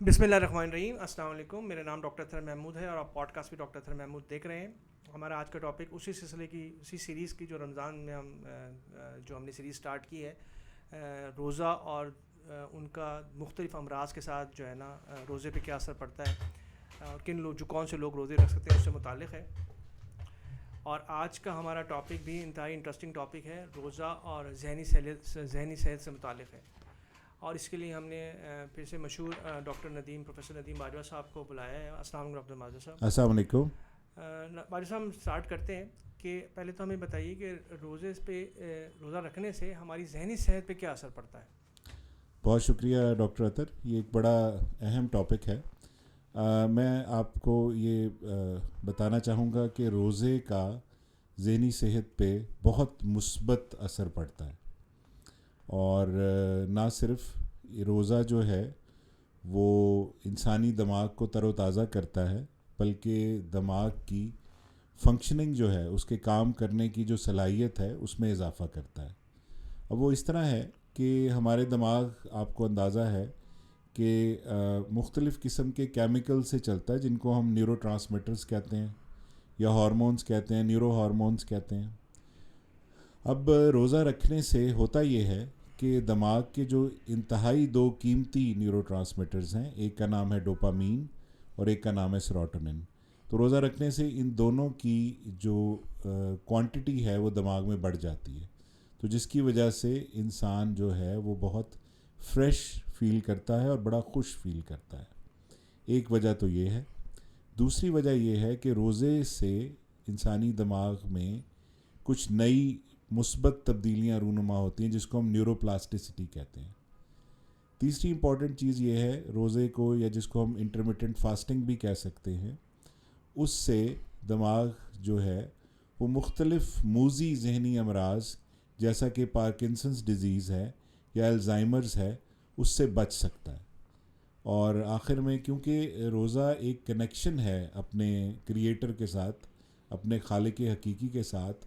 بسم اللہ الرحمن الرحیم. السلام علیکم. میرا نام ڈاکٹر اطہر محمود ہے اور آپ پوڈ کاسٹ بھی ڈاکٹر اطہر محمود دیکھ رہے ہیں. ہمارا آج کا ٹاپک اسی سلسلے کی اسی سیریز کی جو رمضان میں ہم نے سیریز سٹارٹ کی ہے, روزہ اور ان کا مختلف امراض کے ساتھ جو ہے نا روزے پہ کیا اثر پڑتا ہے اور کون سے لوگ روزے رکھ سکتے ہیں اس سے متعلق ہے. اور آج کا ہمارا ٹاپک بھی انتہائی انٹرسٹنگ ٹاپک ہے, روزہ اور ذہنی صحت سے متعلق ہے. اور اس کے لیے ہم نے پھر سے مشہور ڈاکٹر ندیم پروفیسر ندیم باجوہ صاحب کو بلایا ہے. السلام علیکم ڈاکٹر باجوہ صاحب. السلام علیکم. باجوہ صاحب ہم اسٹارٹ کرتے ہیں کہ پہلے تو ہمیں بتائیے کہ روزہ رکھنے سے ہماری ذہنی صحت پہ کیا اثر پڑتا ہے. بہت شکریہ ڈاکٹر اطہر, یہ ایک بڑا اہم ٹاپک ہے. میں آپ کو یہ بتانا چاہوں گا کہ روزے کا ذہنی صحت پہ بہت مثبت اثر پڑتا ہے. اور نہ صرف روزہ جو ہے وہ انسانی دماغ کو تر و تازہ کرتا ہے, بلکہ دماغ کی فنکشننگ جو ہے, اس کے کام کرنے کی جو صلاحیت ہے اس میں اضافہ کرتا ہے. اب وہ اس طرح ہے کہ ہمارے دماغ, آپ کو اندازہ ہے کہ مختلف قسم کے کیمیکل سے چلتا ہے جن کو ہم نیورو ٹرانسمیٹرز کہتے ہیں یا ہارمونز کہتے ہیں, نیورو ہارمونز کہتے ہیں. اب روزہ رکھنے سے ہوتا یہ ہے کہ دماغ کے جو انتہائی دو قیمتی نیورو ٹرانسمیٹرز ہیں, ایک کا نام ہے ڈوپامین اور ایک کا نام ہے سیروٹونن. تو روزہ رکھنے سے ان دونوں کی جو کوانٹٹی ہے وہ دماغ میں بڑھ جاتی ہے, تو جس کی وجہ سے انسان جو ہے وہ بہت فریش فیل کرتا ہے اور بڑا خوش فیل کرتا ہے. ایک وجہ تو یہ ہے. دوسری وجہ یہ ہے کہ روزے سے انسانی دماغ میں کچھ نئی مثبت تبدیلیاں رونما ہوتی ہیں جس کو ہم نیورو پلاسٹیسٹی کہتے ہیں. تیسری امپورٹنٹ چیز یہ ہے روزے کو, یا جس کو ہم انٹرمیٹنٹ فاسٹنگ بھی کہہ سکتے ہیں, اس سے دماغ جو ہے وہ مختلف موذی ذہنی امراض جیسا کہ پارکنسنس ڈیزیز ہے یا الزائمرز ہے اس سے بچ سکتا ہے. اور آخر میں کیونکہ روزہ ایک کنیکشن ہے اپنے کریٹر کے ساتھ, اپنے خالق حقیقی کے ساتھ,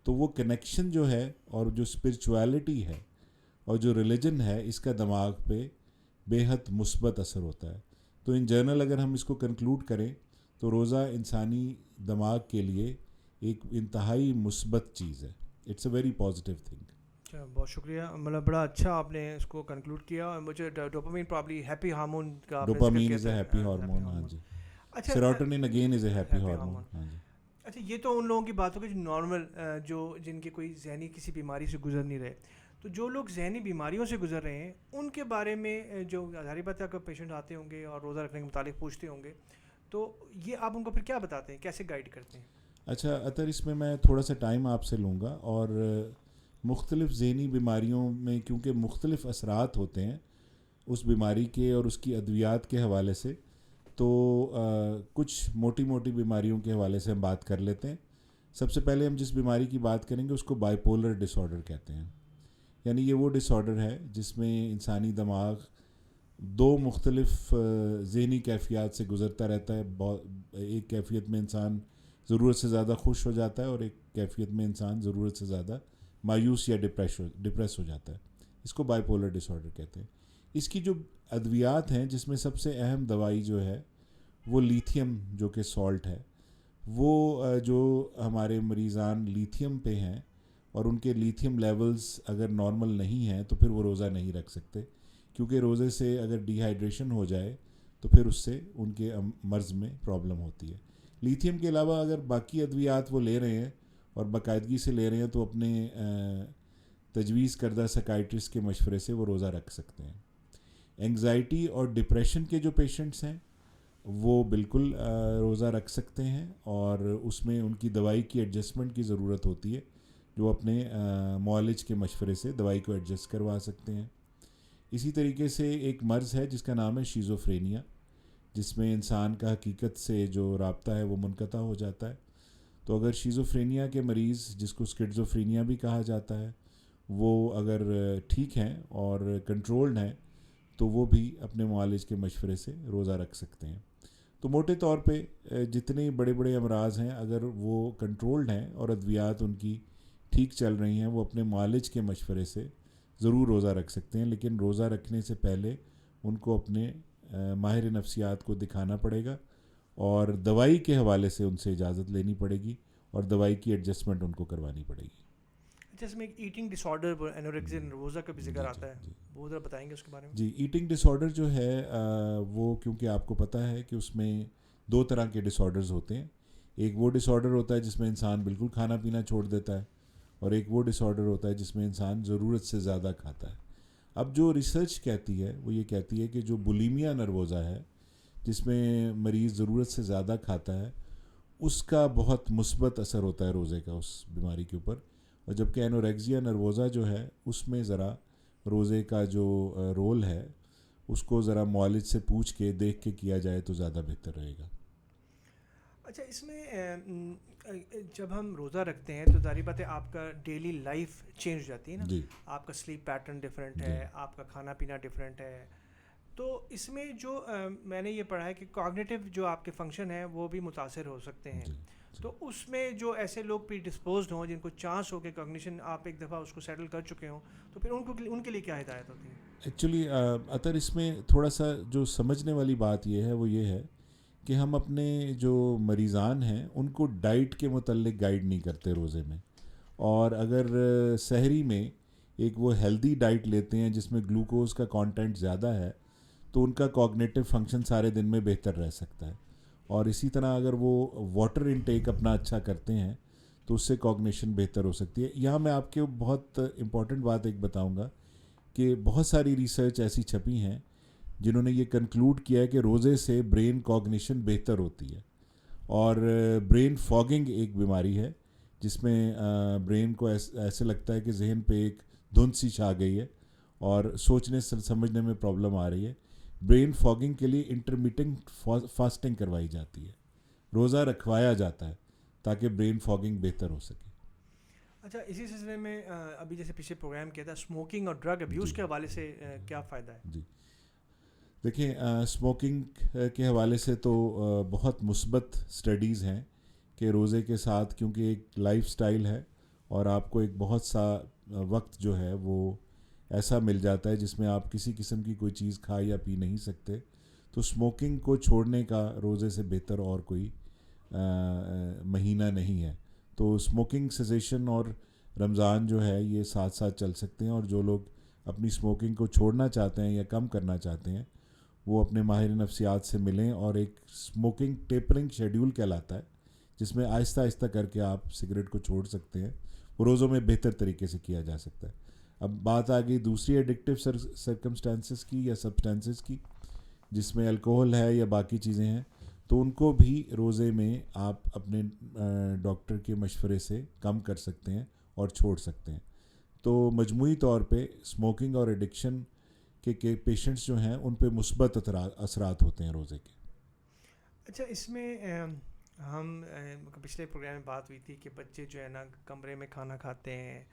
تو وہ کنیکشن جو ہے اور جو اسپرچویلٹی ہے اور جو ریلیجن ہے اس کا دماغ پہ بے حد مثبت اثر ہوتا ہے. تو ان جنرل اگر ہم اس کو کنکلوڈ کریں تو روزہ انسانی دماغ کے لیے ایک انتہائی مثبت چیز ہے. It's a very positive thing. اچھا, بہت شکریہ. مطلب بڑا اچھا آپ نے اس کو کنکلوڈ کیا. اور مجھے ڈوپامین پرابلی ہیپی ہارمون کا آپ نے ذکر ڈوپامین کیا از تھا. A happy happy hormone. ہاں ہارمون. جی. اچھا, serotonin again is a happy happy hormone. Hormone. ہاں جی. اچھا, یہ تو ان لوگوں کی بات ہوگی جو نارمل, جن کے کوئی ذہنی کسی بیماری سے گزر نہیں رہے. تو جو لوگ ذہنی بیماریوں سے گزر رہے ہیں ان کے بارے میں جو ظاہری بات ہے, اگر پیشنٹ آتے ہوں گے اور روزہ رکھنے کے متعلق پوچھتے ہوں گے, تو یہ آپ ان کو پھر کیا بتاتے ہیں, کیسے گائیڈ کرتے ہیں؟ اچھا اطہر, اس میں تھوڑا سا ٹائم آپ سے لوں گا. اور مختلف ذہنی بیماریوں میں کیونکہ مختلف اثرات ہوتے ہیں اس بیماری کے اور اس کی ادویات کے حوالے سے, تو کچھ موٹی موٹی بیماریوں کے حوالے سے ہم بات کر لیتے ہیں. سب سے پہلے ہم جس بیماری کی بات کریں گے اس کو بائی پولر ڈس آرڈر کہتے ہیں. یعنی یہ وہ ڈس آرڈر ہے جس میں انسانی دماغ دو مختلف ذہنی کیفیات سے گزرتا رہتا ہے. ایک کیفیت میں انسان ضرورت سے زیادہ خوش ہو جاتا ہے اور ایک کیفیت میں انسان ضرورت سے زیادہ مایوس یا ڈپریس ہو جاتا ہے. اس کو بائی پولر ڈس آرڈر کہتے ہیں. اس کی جو ادویات ہیں جس میں سب سے اہم دوائی جو ہے وہ لیتھیم جو کہ سالٹ ہے, وہ جو ہمارے مریضان لیتھیم پہ ہیں اور ان کے لیتھیم لیولز اگر نارمل نہیں ہیں تو پھر وہ روزہ نہیں رکھ سکتے, کیونکہ روزے سے اگر ڈی ہائیڈریشن ہو جائے تو پھر اس سے ان کے مرض میں پرابلم ہوتی ہے. لیتھیم کے علاوہ اگر باقی ادویات وہ لے رہے ہیں اور باقاعدگی سے لے رہے ہیں تو اپنے تجویز کردہ سکائٹرسٹ کے مشورے سے وہ روزہ رکھ سکتے ہیں. انگزائٹی اور ڈپریشن کے جو پیشنٹس ہیں وہ بالکل روزہ رکھ سکتے ہیں, اور اس میں ان کی دوائی کی ایڈجسٹمنٹ کی ضرورت ہوتی ہے, جو اپنے معالج کے مشورے سے دوائی کو ایڈجسٹ کروا سکتے ہیں. اسی طریقے سے ایک مرض ہے جس کا نام ہے شیزوفرینیا, جس میں انسان کا حقیقت سے جو رابطہ ہے وہ منقطع ہو جاتا ہے. تو اگر شیزوفرینیا کے مریض, جس کو اسکیزوفرینیا بھی کہا جاتا ہے, وہ اگر ٹھیک ہیں اور کنٹرولڈ ہیں تو وہ بھی اپنے معالج کے مشورے سے روزہ رکھ سکتے ہیں. تو موٹے طور پہ جتنے بڑے بڑے امراض ہیں اگر وہ کنٹرولڈ ہیں اور ادویات ان کی ٹھیک چل رہی ہیں, وہ اپنے معالج کے مشورے سے ضرور روزہ رکھ سکتے ہیں. لیکن روزہ رکھنے سے پہلے ان کو اپنے ماہر نفسیات کو دکھانا پڑے گا اور دوائی کے حوالے سے ان سے اجازت لینی پڑے گی اور دوائی کی ایڈجسٹمنٹ ان کو کروانی پڑے گی. جیسے میں ایٹنگ ڈس آرڈر انوریکسیا نروزا کا بھی ذکر آتا ہے, وہ ذرا بتائیں گے اس کے بارے میں. جی, ایٹنگ ڈس آرڈر جو ہے وہ کیونکہ آپ کو پتہ ہے کہ اس میں 2 طرح کے ڈس آرڈرز ہوتے ہیں. ایک وہ ڈس آرڈر ہوتا ہے جس میں انسان بالکل کھانا پینا چھوڑ دیتا ہے, اور ایک وہ ڈس آرڈر ہوتا ہے جس میں انسان ضرورت سے زیادہ کھاتا ہے. اب جو ریسرچ کہتی ہے وہ یہ کہتی ہے کہ جو بولیمیا نروزا ہے, جس میں مریض ضرورت سے زیادہ کھاتا ہے, اس کا بہت مثبت اثر ہوتا ہے روزے کا اس بیماری کے اوپر, اور جبکہ انوریکسیا نروزا جو ہے اس میں ذرا روزے کا جو رول ہے اس کو ذرا معالج سے پوچھ کے دیکھ کے کیا جائے تو زیادہ بہتر رہے گا. اچھا, اس میں جب ہم روزہ رکھتے ہیں تو ظاہر بات ہے آپ کا ڈیلی لائف چینج ہو جاتی ہے نا. جی, آپ کا سلیپ پیٹرن ڈفرینٹ ہے, آپ کا کھانا پینا ڈفرینٹ ہے. تو اس میں جو میں نے یہ پڑھا ہے کہ کوگنیٹو جو آپ کے فنکشن ہیں وہ بھی متاثر ہو سکتے ہیں. تو اس میں جو ایسے لوگ پری ڈسپوزڈ ہوں جن کو چانس ہو کہ کوگنیشن آپ ایک دفعہ اس کو سیٹل کر چکے ہوں, تو پھر ان کے لیے کیا ہدایت ہوتی ہے؟ ایکچولی اطہر اس میں تھوڑا سا جو سمجھنے والی بات یہ ہے وہ یہ ہے کہ ہم اپنے جو مریضان ہیں ان کو ڈائٹ کے متعلق گائیڈ نہیں کرتے روزے میں, اور اگر سحری میں ایک وہ ہیلدی ڈائٹ لیتے ہیں جس میں گلوکوز کا کانٹینٹ زیادہ ہے تو ان کا کوگنیٹو فنکشن سارے دن میں بہتر رہ سکتا ہے. اور اسی طرح اگر وہ واٹر انٹیک اپنا اچھا کرتے ہیں تو اس سے کوگنیشن بہتر ہو سکتی ہے. یہاں میں آپ کے بہت امپورٹنٹ بات ایک بتاؤں گا کہ بہت ساری ریسرچ ایسی چھپی ہیں جنہوں نے یہ کنکلوڈ کیا ہے کہ روزے سے برین کوگنیشن بہتر ہوتی ہے. اور برین فاگنگ ایک بیماری ہے جس میں برین کو ایسے لگتا ہے کہ ذہن پہ ایک دھند سی چھا گئی ہے اور سوچنے سمجھنے میں پرابلم آ رہی ہے. برین فاگنگ کے لیے انٹرمیٹنٹ فاسٹنگ کروائی جاتی ہے, روزہ رکھوایا جاتا ہے تاکہ برین فاگنگ بہتر ہو سکے. اچھا, اسی سلسلے میں ابھی جیسے پیچھے پروگرام کیا تھا اسموکنگ اور ڈرگ ابیوز کے حوالے سے کیا فائدہ ہے؟ جی, دیکھیں اسموکنگ کے حوالے سے تو بہت مثبت اسٹڈیز ہیں کہ روزے کے ساتھ کیونکہ ایک لائف سٹائل ہے اور آپ کو ایک بہت سا وقت جو ہے وہ ایسا مل جاتا ہے جس میں آپ کسی قسم کی کوئی چیز کھا یا پی نہیں سکتے, تو اسموکنگ کو چھوڑنے کا روزے سے بہتر اور کوئی مہینہ نہیں ہے. تو اسموکنگ سیزیشن اور رمضان جو ہے یہ ساتھ ساتھ چل سکتے ہیں, اور جو لوگ اپنی اسموکنگ کو چھوڑنا چاہتے ہیں یا کم کرنا چاہتے ہیں وہ اپنے ماہر نفسیات سے ملیں, اور ایک اسموکنگ ٹیپرنگ شیڈیول کہلاتا ہے جس میں آہستہ آہستہ کر کے آپ سگریٹ کو چھوڑ سکتے ہیں, وہ روزوں میں بہتر طریقے سے کیا جا سکتا ہے. اب بات آ گئی دوسری ایڈکٹیو سرکمسٹانسز کی یا سبسٹانسز کی جس میں الکوہل ہے یا باقی چیزیں ہیں, تو ان کو بھی روزے میں آپ اپنے ڈاکٹر کے مشورے سے کم کر سکتے ہیں اور چھوڑ سکتے ہیں. تو مجموعی طور پہ اسموکنگ اور ایڈکشن کے پیشنٹس جو ہیں ان پہ مثبت اثرات ہوتے ہیں روزے کے. اچھا, اس میں ہم پچھلے پروگرام میں بات ہوئی تھی کہ بچے جو ہے نا کمرے میں کھانا کھاتے ہیں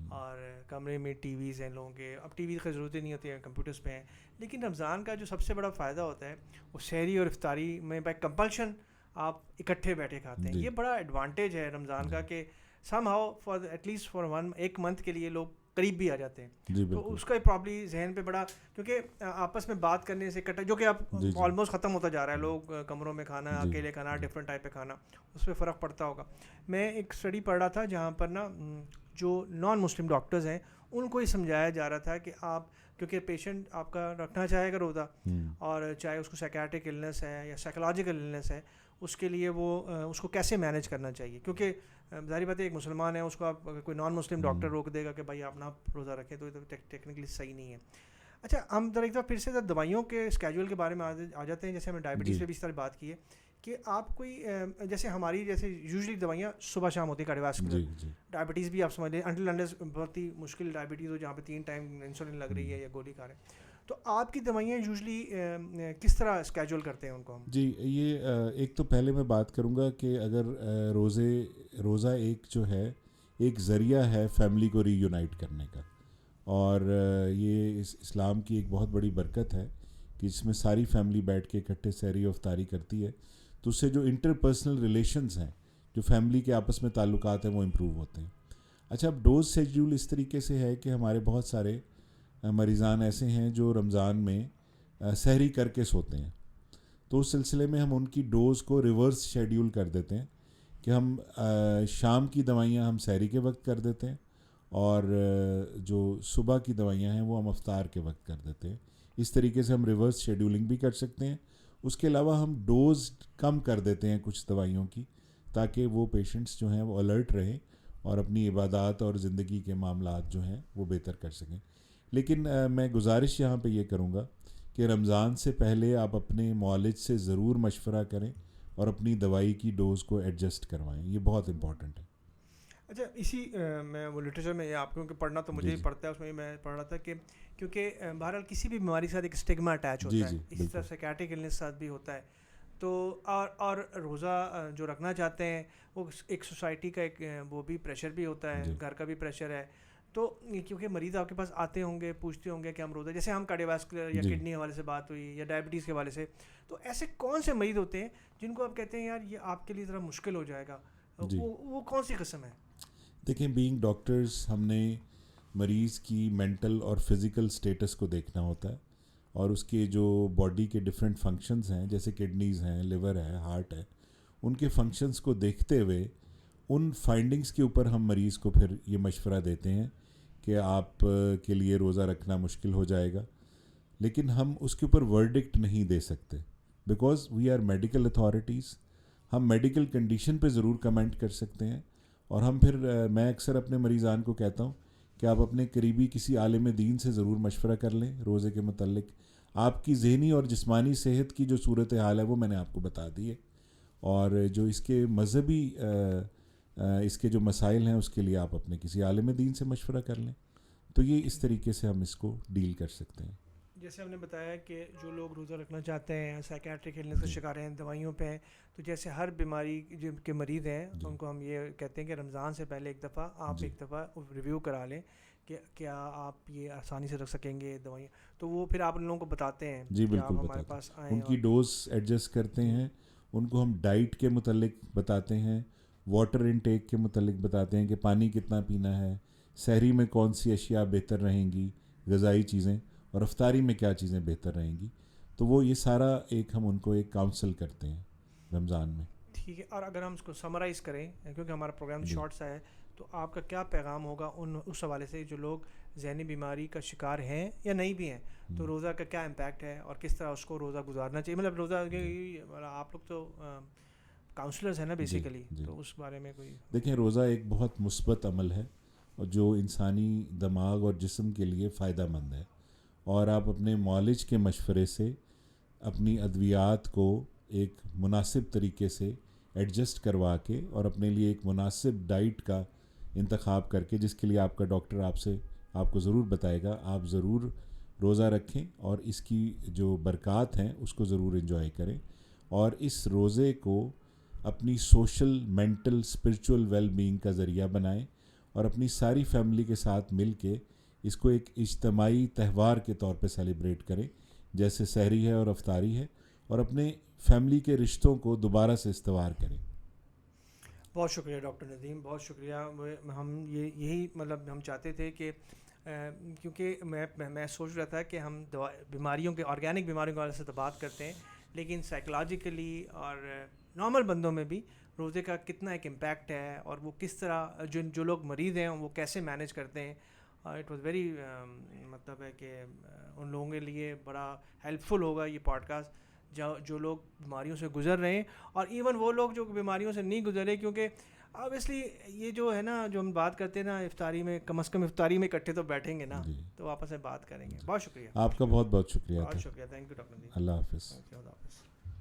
اور کمرے میں ٹی ویز ہیں لوگوں کے. اب ٹی وی کی ضرورت نہیں ہوتی ہے, کمپیوٹرز پہ ہیں, لیکن رمضان کا جو سب سے بڑا فائدہ ہوتا ہے وہ سحری اور افطاری میں بائی کمپلشن آپ اکٹھے بیٹھے کھاتے ہیں. یہ بڑا ایڈوانٹیج ہے رمضان کا کہ somehow for at least for ایک منتھ کے لیے لوگ قریب بھی آ جاتے ہیں. تو اس کا پرابلی ذہن پہ بڑا, کیونکہ آپس میں بات کرنے سے جو کہ اب آلموسٹ ختم ہوتا جا رہا ہے, لوگ کمروں میں کھانا, اکیلے کھانا, ڈفرینٹ ٹائپ پہ کھانا, اس پہ فرق پڑتا ہوگا. میں ایک اسٹڈی پڑھ رہا تھا جہاں پر نا جو نان مسلم ڈاکٹرز ہیں ان کو یہ سمجھایا جا رہا تھا کہ آپ کیونکہ پیشنٹ آپ کا رکھنا چاہے گا روزہ, اور چاہے اس کو سائیکیاٹرک النس ہے یا سائیکولوجیکل النس ہے, اس کے لیے وہ اس کو کیسے مینیج کرنا چاہیے, کیونکہ ظاہر بات ہے ایک مسلمان ہے, اس کو آپ کوئی نان مسلم ڈاکٹر روک دے گا کہ بھائی آپ نہ روزہ رکھیں تو یہ تو ٹیکنیکلی صحیح نہیں ہے. اچھا, ہم ذرا ایک دفعہ پھر سے دوائیوں کے اسکیجول کے بارے میں آ جاتے ہیں. جیسے ہم نے ڈائبٹیز پہ بھی اس طرح بات کی ہے کہ آپ کوئی جیسے ہماری جیسے یوزلی دوائیاں صبح شام ہوتی ہیں کارڈیوواسکولر, ڈائبٹیز بھی آپ سمجھ لیں انٹل انلیس بہت ہی مشکل ڈائبٹیز ہو جہاں پہ 3 ٹائم انسولین لگ رہی ہے یا گولی کھا رہے ہیں, تو آپ کی دوائیاں یوزلی کس طرح اسکیجول کرتے ہیں ان کو ہم؟ جی, یہ ایک تو پہلے میں بات کروں گا کہ اگر روزہ ایک جو ہے ایک ذریعہ ہے فیملی کو ری یونائٹ کرنے کا, اور یہ اسلام کی ایک بہت بڑی برکت ہے کہ اس میں ساری فیملی بیٹھ کے اکٹھے سحری و افطاری کرتی ہے, تو اس سے جو انٹر پرسنل ریلیشنز ہیں, جو فیملی کے آپس میں تعلقات ہیں, وہ امپروو ہوتے ہیں. اچھا, اب ڈوز شیڈیول اس طریقے سے ہے کہ ہمارے بہت سارے مریضان ایسے ہیں جو رمضان میں سحری کر کے سوتے ہیں. تو اس سلسلے میں ہم ان کی ڈوز کو ریورس شیڈیول کر دیتے ہیں کہ ہم شام کی دوائیاں ہم سحری کے وقت کر دیتے ہیں اور جو صبح کی دوائیاں ہیں وہ ہم افطار کے وقت کر دیتے ہیں. اس طریقے سے ہم ریورس شیڈیولنگ بھی کر سکتے ہیں. اس کے علاوہ ہم ڈوز کم کر دیتے ہیں کچھ دوائیوں کی تاکہ وہ پیشنٹس جو ہیں وہ الرٹ رہیں اور اپنی عبادات اور زندگی کے معاملات جو ہیں وہ بہتر کر سکیں. لیکن میں گزارش یہاں پہ یہ کروں گا کہ رمضان سے پہلے آپ اپنے معالج سے ضرور مشورہ کریں اور اپنی دوائی کی ڈوز کو ایڈجسٹ کروائیں. یہ بہت امپورٹنٹ ہے. اچھا، اسی میں وہ لٹریچر میں آپ کیونکہ پڑھنا تو مجھے ہی پڑھتا ہے، اس میں میں پڑھ رہا تھا کہ کیونکہ بہرحال کسی بھی بیماری کے ساتھ ایک اسٹگما اٹیچ ہوتا ہے، اسی طرح سائیکیاٹرک النس کے ساتھ بھی ہوتا ہے. تو اور روزہ جو رکھنا چاہتے ہیں وہ ایک سوسائٹی کا ایک وہ بھی پریشر بھی ہوتا ہے، گھر کا بھی پریشر ہے. تو کیونکہ مریض آپ کے پاس آتے ہوں گے، پوچھتے ہوں گے کہ ہم روزہ، جیسے ہم کارڈیوواسکولر یا کڈنی حوالے سے بات ہوئی یا ڈائبٹیز کے حوالے سے، تو ایسے کون سے مریض ہوتے ہیں جن کو آپ کہتے ہیں یار یہ آپ کے لیے ذرا مشکل ہو جائے گا، وہ کون سی قسم ہے؟ دیکھیں، بینگ ڈاکٹرز ہم نے مریض کی مینٹل اور فزیکل سٹیٹس کو دیکھنا ہوتا ہے اور اس کے جو باڈی کے ڈفرینٹ فنکشنز ہیں جیسے کڈنیز ہیں، لیور ہے، ہارٹ ہے، ان کے فنکشنز کو دیکھتے ہوئے ان فائنڈنگز کے اوپر ہم مریض کو پھر یہ مشورہ دیتے ہیں کہ آپ کے لیے روزہ رکھنا مشکل ہو جائے گا. لیکن ہم اس کے اوپر ورڈکٹ نہیں دے سکتے because we are medical authorities. ہم میڈیکل کنڈیشن پہ ضرور کمنٹ کر سکتے ہیں اور ہم پھر میں اکثر اپنے مریضان کو کہتا ہوں کہ آپ اپنے قریبی کسی عالم دین سے ضرور مشورہ کر لیں روزے کے متعلق. آپ کی ذہنی اور جسمانی صحت کی جو صورت حال ہے وہ میں نے آپ کو بتا دی ہے، اور جو اس کے مذہبی اس کے جو مسائل ہیں اس کے لیے آپ اپنے کسی عالم دین سے مشورہ کر لیں. تو یہ اس طریقے سے ہم اس کو ڈیل کر سکتے ہیں. جیسے ہم نے بتایا کہ جو لوگ روزہ رکھنا چاہتے ہیں، سائیکیاٹرک النس کا شکار ہیں، دوائیوں پہ ہیں، تو جیسے ہر بیماری کے مریض ہیں ان کو ہم یہ کہتے ہیں کہ رمضان سے پہلے ایک دفعہ آپ ایک دفعہ ریویو کرا لیں کہ کیا آپ یہ آسانی سے رکھ سکیں گے دوائیاں. تو وہ پھر آپ ان لوگوں کو بتاتے ہیں. جی بالکل ہمارے پاس آئیں، ان کی ڈوز ایڈجسٹ کرتے ہیں، ان کو ہم ڈائٹ کے متعلق بتاتے ہیں، واٹر انٹیک کے متعلق بتاتے ہیں کہ پانی کتنا پینا ہے، سحری میں کون سی اشیاء بہتر رہیں گی غذائی چیزیں، اور افطاری میں کیا چیزیں بہتر رہیں گی. تو وہ یہ سارا ایک ہم ان کو ایک کاؤنسل کرتے ہیں رمضان میں. ٹھیک ہے. اور اگر ہم اس کو سمرائز کریں کیونکہ ہمارا پروگرام شارٹ سا ہے، تو آپ کا کیا پیغام ہوگا اس حوالے سے جو لوگ ذہنی بیماری کا شکار ہیں یا نہیں بھی ہیں، تو روزہ کا کیا امپیکٹ ہے اور کس طرح اس کو روزہ گزارنا چاہیے؟ مطلب روزہ آپ لوگ تو کاؤنسلرز ہیں نا بیسیکلی، تو اس بارے میں کوئی؟ دیکھیں، روزہ ایک بہت مثبت عمل ہے اور جو انسانی دماغ اور جسم کے لیے فائدہ مند ہے، اور آپ اپنے معالج کے مشورے سے اپنی ادویات کو ایک مناسب طریقے سے ایڈجسٹ کروا کے اور اپنے لیے ایک مناسب ڈائٹ کا انتخاب کر کے، جس کے لیے آپ کا ڈاکٹر آپ کو ضرور بتائے گا، آپ ضرور روزہ رکھیں اور اس کی جو برکات ہیں اس کو ضرور انجوائے کریں، اور اس روزے کو اپنی social, mental, spiritual well being کا ذریعہ بنائیں اور اپنی ساری فیملی کے ساتھ مل کے اس کو ایک اجتماعی تہوار کے طور پہ سیلیبریٹ کریں جیسے سحری ہے اور افطاری ہے، اور اپنے فیملی کے رشتوں کو دوبارہ سے استوار کریں. بہت شکریہ ڈاکٹر ندیم، بہت شکریہ. ہم یہی مطلب ہم چاہتے تھے کہ کیونکہ میں سوچ رہا تھا کہ ہم بیماریوں کے، آرگینک بیماریوں کے حوالے سے تو بات کرتے ہیں، لیکن سائیکولوجیکلی اور نارمل بندوں میں بھی روزے کا کتنا ایک امپیکٹ ہے اور وہ کس طرح جو لوگ مریض ہیں وہ کیسے مینیج کرتے ہیں. اٹ واز ویری مطلب ہے کہ ان لوگوں کے لیے بڑا ہیلپ فل ہوگا یہ پوڈ کاسٹ، جو لوگ بیماریوں سے گزر رہے ہیں، اور ایون وہ لوگ جو بیماریوں سے نہیں گزرے، کیونکہ آبویسلی یہ جو ہے نا جو ہم بات کرتے ہیں نا افطاری میں، کم از کم افطاری میں اکٹھے تو بیٹھیں گے نا، تو آپس میں بات کریں گے. بہت شکریہ. آپ کا بہت بہت شکریہ. بہت شکریہ. Thank you doctor Nadeem. اللہ حافظ. اللہ حافظ.